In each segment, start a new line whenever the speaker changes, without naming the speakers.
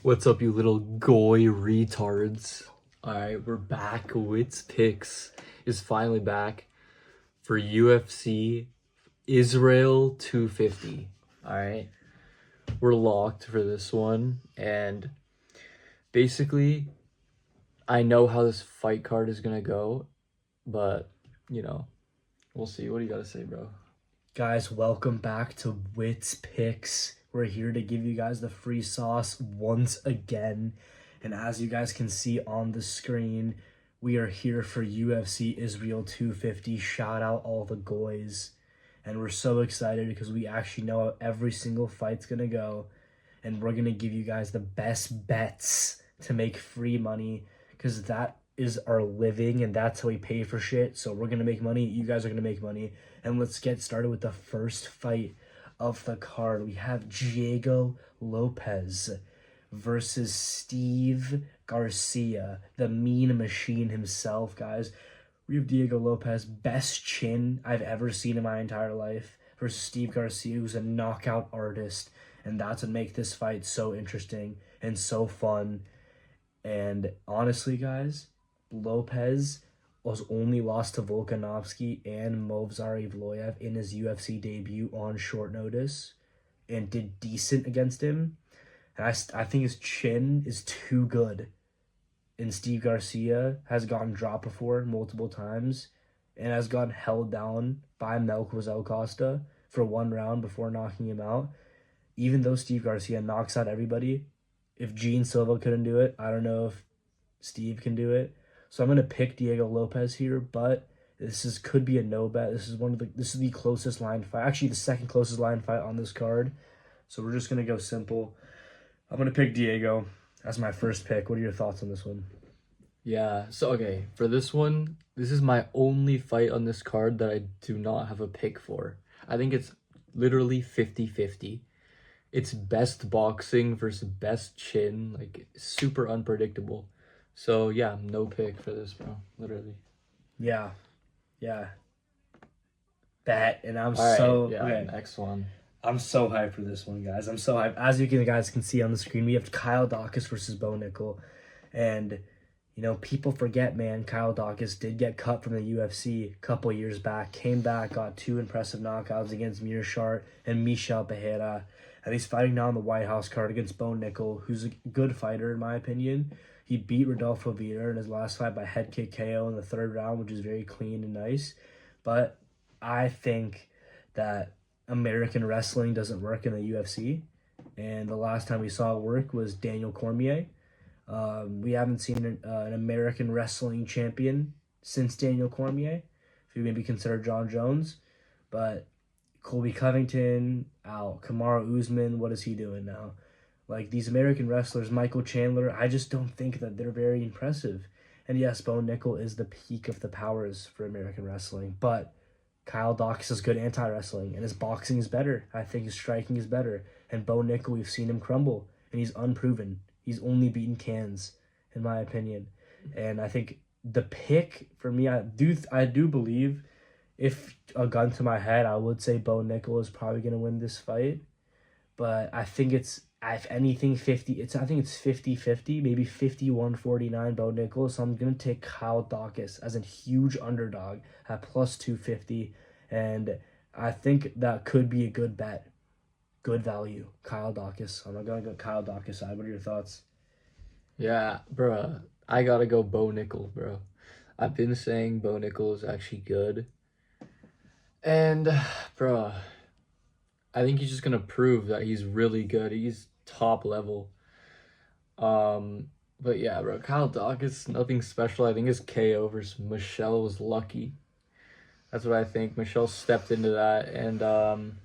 What's up, you little goy retards? Alright, we're back. Witzpicks is finally back for UFC Israel 250. Alright, we're locked for this one. And basically, I know how this fight card is gonna go, but, we'll see. What do you gotta say, bro?
Guys, welcome back to Witzpicks. We're here to give you guys the free sauce once again. And as you guys can see on the screen, we are here for UFC Israel 250. Shout out all the goys. And we're so excited because we actually know how every single fight's going to go. And we're going to give you guys the best bets to make free money because that is our living and that's how we pay for shit. So we're going to make money. You guys are going to make money. And let's get started with the first fight of the card. We have Diego Lopez versus Steve Garcia, the mean machine himself, guys. We have Diego Lopez, best chin I've ever seen in my entire life, versus Steve Garcia, who's a knockout artist. And that's what makes this fight so interesting and so fun. And honestly, guys, Lopez was only lost to Volkanovski and Movsar Evloev in his UFC debut on short notice and did decent against him. And I think his chin is too good. And Steve Garcia has gotten dropped before multiple times and has gotten held down by Melquiz Costa for one round before knocking him out. Even though Steve Garcia knocks out everybody, if Gene Silva couldn't do it, I don't know if Steve can do it. So I'm gonna pick Diego Lopez here, but could be a no bet. This is the closest line fight. Actually, the second closest line fight on this card. So we're just gonna go simple. I'm gonna pick Diego as my first pick. What are your thoughts on this one?
Yeah, so okay, for this one, this is my only fight on this card that I do not have a pick for. I think it's literally 50-50. It's best boxing versus best chin, like super unpredictable. So yeah, no pick for this, bro. Literally.
Yeah. Bet, and I'm
All right,
so
yeah,
okay.
next one.
I'm so hyped for this one, guys. I'm so hyped. As guys can see on the screen, we have Kyle Dawkins versus Bo Nickel. And, people forget, man, Kyle Dawkins did get cut from the UFC a couple years back, came back, got two impressive knockouts against Mearshart and Michel Pereira. And he's fighting now on the White House card against Bo Nickel, who's a good fighter, in my opinion. He beat Rodolfo Vieira in his last fight by head kick KO in the third round, which is very clean and nice. But I think that American wrestling doesn't work in the UFC. And the last time we saw it work was Daniel Cormier. We haven't seen an American wrestling champion since Daniel Cormier, if you maybe consider John Jones. But Colby Covington, Kamaru Usman, what is he doing now? Like, these American wrestlers, Michael Chandler, I just don't think that they're very impressive. And yes, Bo Nickel is the peak of the powers for American wrestling, but Kyle Dawkins is good anti-wrestling, and his boxing is better. I think his striking is better. And Bo Nickel, we've seen him crumble, and he's unproven. He's only beaten cans, in my opinion. And I think the pick, for me, I do believe, if a gun to my head, I would say Bo Nickel is probably going to win this fight. But I think it's, if anything, 50-50, maybe 51-49 Bo Nickel. So I'm going to take Kyle Dawkins as a huge underdog at plus 250. And I think that could be a good bet. Good value. Kyle Dawkins. I'm not going to go Kyle Dawkins side. What are your thoughts?
Yeah, bro. I gotta go Bo Nickel, bro. I've been saying Bo Nickel is actually good. And, bro, I think he's just gonna prove that he's really good. He's top level. But yeah, bro, Kyle Dawkins, nothing special. I think his KO versus Michelle was lucky. That's what I think. Michelle stepped into that, and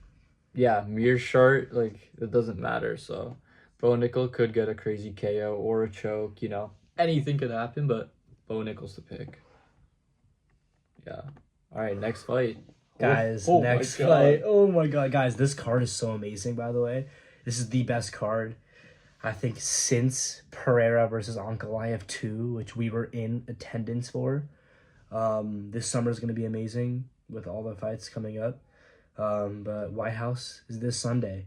yeah, Mearshart, like, it doesn't matter. So Bo Nickel could get a crazy KO or a choke. Anything could happen, but Bo Nickel's the pick. Yeah. All right, next fight.
Guys, next fight. Oh my god, guys, this card is so amazing, by the way. This is the best card, I think, since Pereira versus Ankalaev 2, which we were in attendance for. This summer is going to be amazing with all the fights coming up. But White House is this Sunday.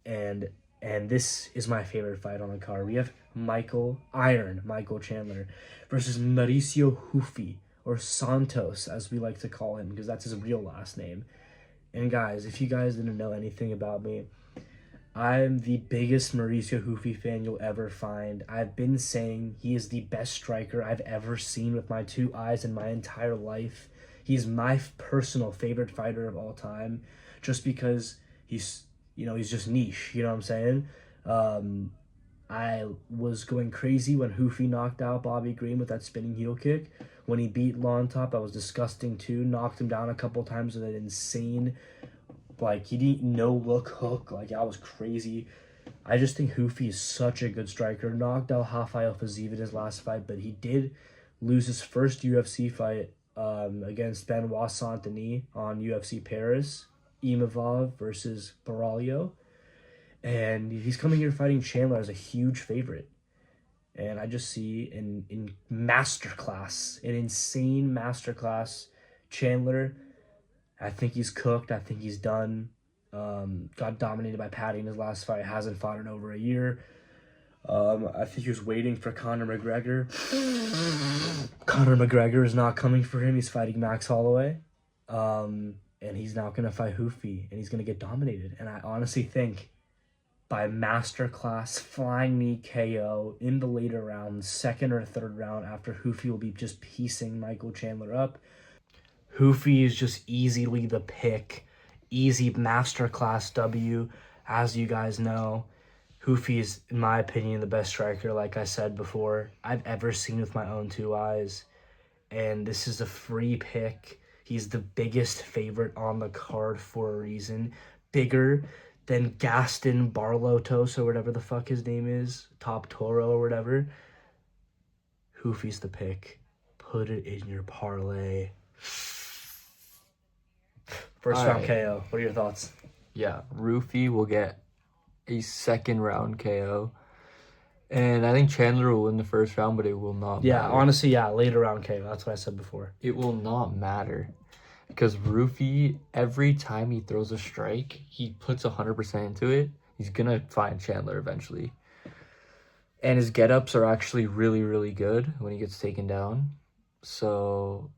And And this is my favorite fight on the card. We have Michael Chandler versus Mauricio Hufi, or Santos, as we like to call him, because that's his real last name. And guys, if you guys didn't know anything about me, I'm the biggest Mauricio Hufi fan you'll ever find. I've been saying he is the best striker I've ever seen with my two eyes in my entire life. He's my personal favorite fighter of all time, just because he's just niche. You know what I'm saying? I was going crazy when Hufi knocked out Bobby Green with that spinning heel kick. When he beat Lon Top, I was disgusting too. Knocked him down a couple times with an insane, he didn't no-look hook. I was crazy. I just think Hufi is such a good striker. Knocked out Rafael Fiziev in his last fight, but he did lose his first UFC fight against Benoit Saint-Denis on UFC Paris. Imavov versus Baralho. And he's coming here fighting Chandler as a huge favorite. And I just see in masterclass, an insane masterclass, Chandler. I think he's cooked. I think he's done. Got dominated by Patty in his last fight. Hasn't fought in over a year. I think he was waiting for Conor McGregor. Conor McGregor is not coming for him. He's fighting Max Holloway. And he's now going to fight Hufi. And he's going to get dominated. And I honestly think by masterclass flying knee KO in the later rounds, second or third round, after Hufi will be just piecing Michael Chandler up. Hufi is just easily the pick. Easy masterclass W. As you guys know, Hufi is, in my opinion, the best striker, like I said before, I've ever seen with my own two eyes. And this is a free pick. He's the biggest favorite on the card for a reason. Bigger than Gaston Barlotos or whatever the fuck his name is. Top Toro or whatever. Hufi's the pick. Put it in your parlay. First round KO. What are your thoughts?
Yeah, Rufi will get a second round KO. And I think Chandler will win the first round, but it will not matter.
Honestly, later round KO. That's what I said before.
It will not matter. Because Rufi, every time he throws a strike, he puts 100% into it. He's going to find Chandler eventually. And his get-ups are actually really, really good when he gets taken down. So,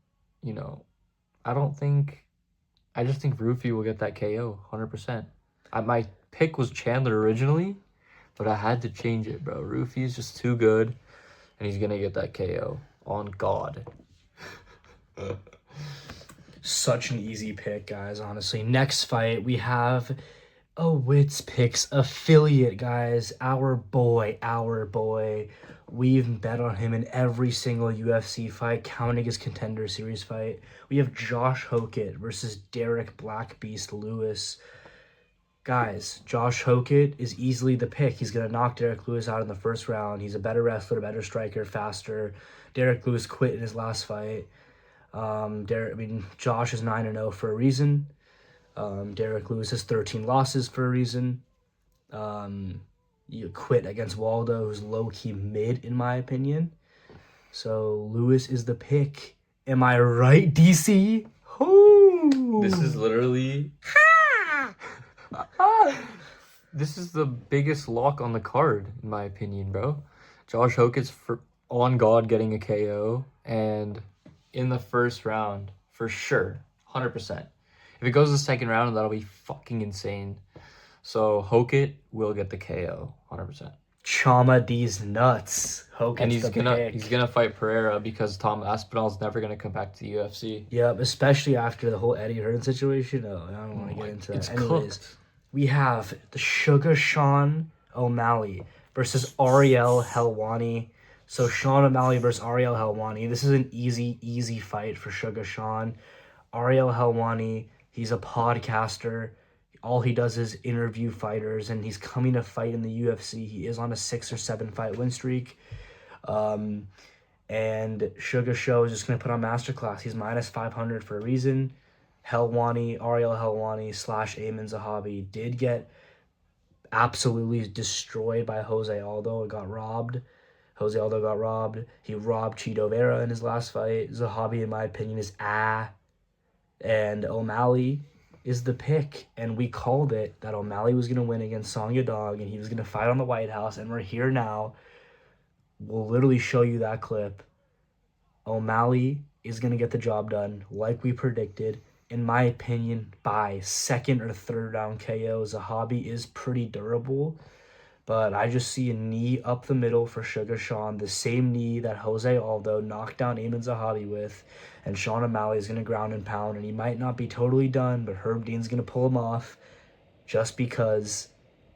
I just think Rufi will get that KO 100%. My pick was Chandler originally, but I had to change it, bro. Rufi is just too good, and he's going to get that KO on God.
Such an easy pick, guys, honestly. Next fight, we have a Witzpicks affiliate, guys. Our boy. We've bet on him in every single UFC fight, counting his Contender Series fight. We have Josh Hokett versus Derek Black Beast Lewis. Guys, Josh Hokett is easily the pick. He's going to knock Derek Lewis out in the first round. He's a better wrestler, better striker, faster. Derek Lewis quit in his last fight. Josh is 9-0 for a reason. Derek Lewis has 13 losses for a reason. You quit against Waldo, who's low-key mid, in my opinion. So Lewis is the pick. Am I right, DC? Ooh.
This is literally... This is the biggest lock on the card, in my opinion, bro. Josh Hokett's on God getting a KO, and in the first round, for sure, 100%. If it goes to the second round, that'll be fucking insane. So Hokett will get the KO, 100%.
Chama these nuts. Hokett's
and
pick.
he's gonna fight Pereira because Tom Aspinall's never gonna come back to the UFC.
Yep, especially after the whole Eddie Hearn situation. Oh, I don't want to get into that. Anyways, cooked. We have the Sugar Sean O'Malley versus Ariel Helwani. So Sean O'Malley versus Ariel Helwani. This is an easy fight for Sugar Sean. Ariel Helwani, he's a podcaster. All he does is interview fighters, and he's coming to fight in the UFC. He is on a 6 or 7 fight win streak. And Sugar Show is just going to put on masterclass. He's minus 500 for a reason. Ariel Helwani / Ayman Zahabi did get absolutely destroyed by Jose Aldo. Got robbed. Jose Aldo got robbed. He robbed Chito Vera in his last fight. Zahabi, in my opinion, is And O'Malley, is the pick, and we called it that O'Malley was going to win against Song Yadong, and he was going to fight on the White House, and we're here now. We'll literally show you that clip. O'Malley is going to get the job done like we predicted. In my opinion, by second or third round KO. Zahabi is pretty durable, but I just see a knee up the middle for Sugar Sean, the same knee that Jose Aldo knocked down Eamon Zahabi with, and Sean O'Malley is going to ground and pound, and he might not be totally done, but Herb Dean's going to pull him off just because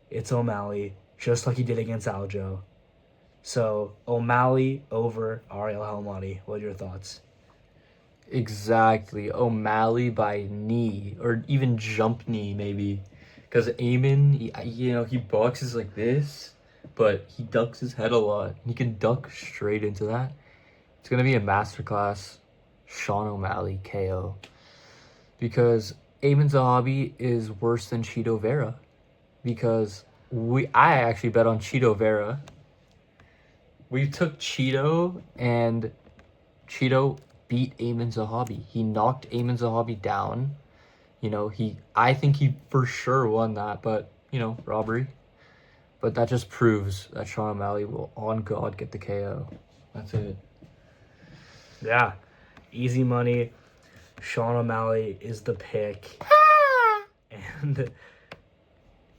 it's O'Malley, just like he did against Aljo. So, O'Malley over Ariel Helmani. What are your thoughts?
Exactly. O'Malley by knee or even jump knee maybe. Because Eamon, he boxes like this, but he ducks his head a lot. He can duck straight into that. It's going to be a masterclass Sean O'Malley KO. Because Eamon Zahabi is worse than Cheeto Vera. Because I actually bet on Cheeto Vera. We took Cheeto, and Cheeto beat Eamon Zahabi. He knocked Eamon Zahabi down. I think he for sure won that, but, robbery. But that just proves that Sean O'Malley will, on God, get the KO. That's it.
Yeah. Easy money. Sean O'Malley is the pick. And,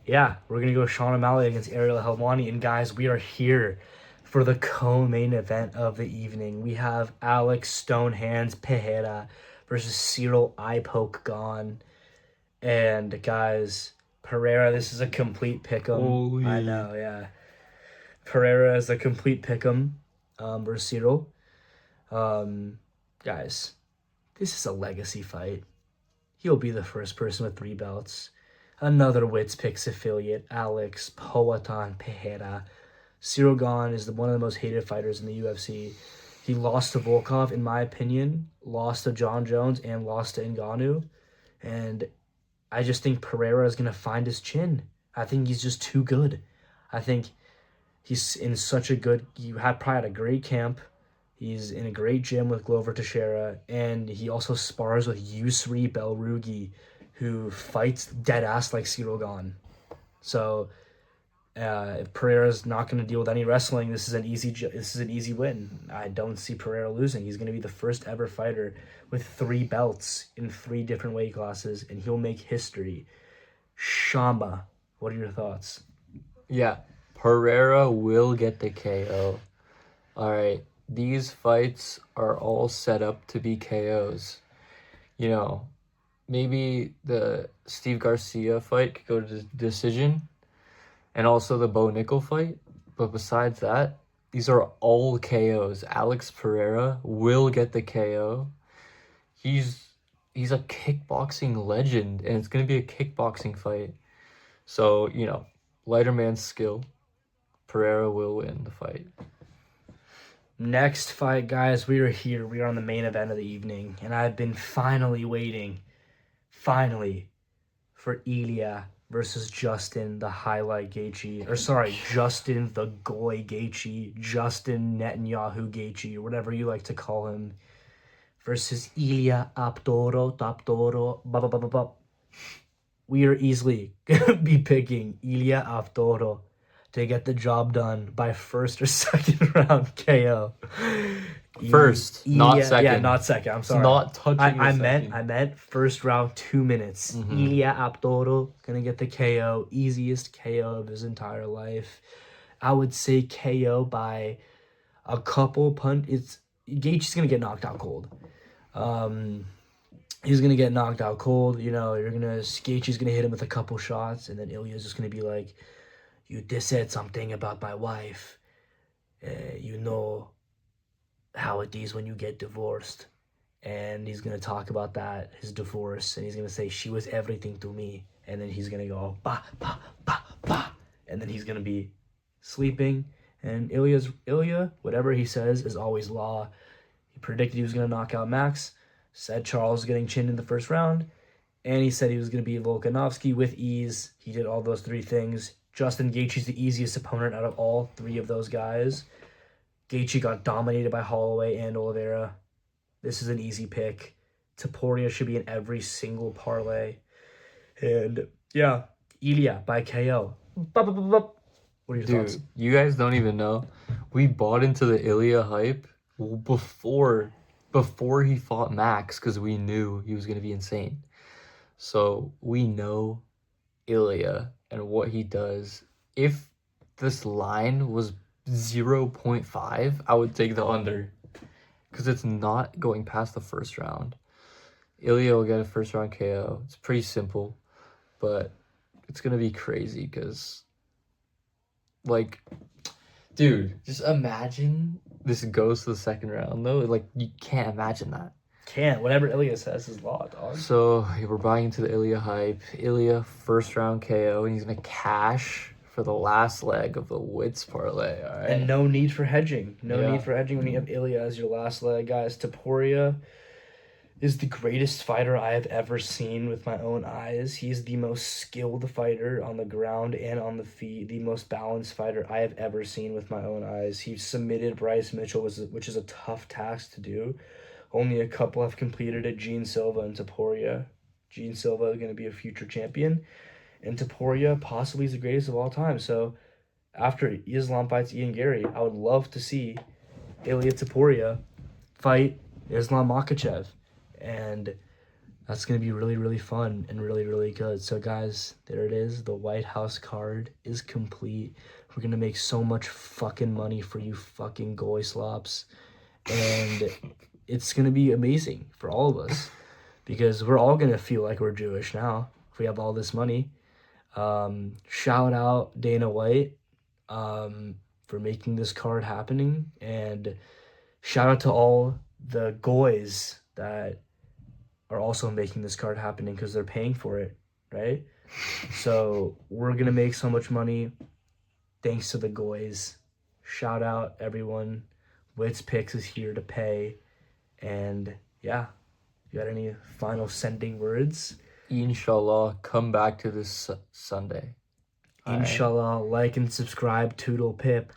yeah, we're going to go Sean O'Malley against Ariel Helwani. And, guys, we are here for the co-main event of the evening. We have Alex Stonehands Pereira versus Cyril Eyepoke Gone. And guys, Pereira, this is a complete pick'em.
Holy.
I know, yeah. Pereira is a complete pick'em versus Cyril. Guys, this is a legacy fight. He'll be the first person with 3 belts. Another Witzpicks affiliate, Alex Poatan Pereira. Cyril Gane is one of the most hated fighters in the UFC. He lost to Volkov, in my opinion, lost to John Jones, and lost to Ngannou. And I just think Pereira is going to find his chin. I think he's just too good. I think he's in such a good... You probably had a great camp. He's in a great gym with Glover Teixeira. And he also spars with Yusri Belrugi, who fights dead-ass like Cyril Gane. So... if Pereira's not going to deal with any wrestling, this is an easy win. I don't see Pereira losing. He's going to be the first ever fighter with 3 belts in 3 different weight classes, and he'll make history. Shamba, what are your thoughts?
Yeah, Pereira will get the KO. All right, these fights are all set up to be KOs. Maybe the Steve Garcia fight could go to decision. And also the Bo Nickel fight. But besides that, these are all KOs. Alex Pereira will get the KO. He's a kickboxing legend, and it's going to be a kickboxing fight. So, lighter man's skill. Pereira will win the fight.
Next fight, guys, we are here. We are on the main event of the evening. And I've been finally waiting, for Ilya versus Justin the Highlight Gaethje, Justin the Goy Gaethje, Justin Netanyahu Gaethje, or whatever you like to call him, versus Ilya Aptoro. We are easily gonna be picking Ilya Aptoro to get the job done by first or second round KO.
First, not second.
Yeah, not second. I'm sorry.
It's not touching.
I meant first round, 2 minutes.
Mm-hmm.
Ilya Aptoro gonna get the KO, easiest KO of his entire life. I would say KO by a couple punch. Gaethje's gonna get knocked out cold. He's gonna get knocked out cold. Gaethje's gonna hit him with a couple shots, and then Ilya's just gonna be like, "You just said something about my wife. You know how it is when you get divorced." And he's going to talk about that, his divorce, and he's going to say, "She was everything to me." And then he's going to go, "Bah, bah, bah, bah." And then he's going to be sleeping. And Ilya, whatever he says, is always law. He predicted he was going to knock out Max, said Charles was getting chinned in the first round, and he said he was going to beat Volkanovski with ease. He did all those 3 things. Justin Gaethje's the easiest opponent out of all 3 of those guys. Gaethje got dominated by Holloway and Oliveira. This is an easy pick. Topuria should be in every single parlay. And yeah, Ilya by KO. What are your thoughts?
Dude, you guys don't even know. We bought into the Ilya hype before he fought Max because we knew he was gonna be insane. So we know Ilya and what he does. If this line was 0.5, I would take the under because it's not going past the first round. Ilya will get a first round KO. It's pretty simple, but it's gonna be crazy because, like, dude, just imagine this goes to the second round though. Like, you can't imagine that.
Can't. Whatever Ilya says is law, dog.
So we're buying into the Ilya hype. Ilya first round KO, and he's gonna cash for the last leg of the Wits parlay. All right.
And no need for hedging. No
Yeah.
need for hedging when you have Ilya as your last leg, guys. Topuria is the greatest fighter I have ever seen with my own eyes. He's the most skilled fighter on the ground and on the feet, the most balanced fighter I have ever seen with my own eyes. He submitted Bryce Mitchell, which is a tough task to do. Only a couple have completed it, Gene Silva and Topuria. Gene Silva is going to be a future champion, and Topuria possibly is the greatest of all time. So after Islam fights Ian Gary, I would love to see Ilya Topuria fight Islam Makhachev. And that's going to be really, really fun and really, really good. So, guys, there it is. The White House card is complete. We're going to make so much fucking money for you fucking goy slops. And it's going to be amazing for all of us because we're all going to feel like we're Jewish now if we have all this money. Shout out Dana White for making this card happening. And shout out to all the goys that are also making this card happening because they're paying for it, right? So we're going to make so much money thanks to the goys. Shout out everyone. Witzpicks is here to pay. And yeah, you got any final sending words?
Inshallah, come back to this Sunday. All right.
Inshallah, like and subscribe. Toodle pip.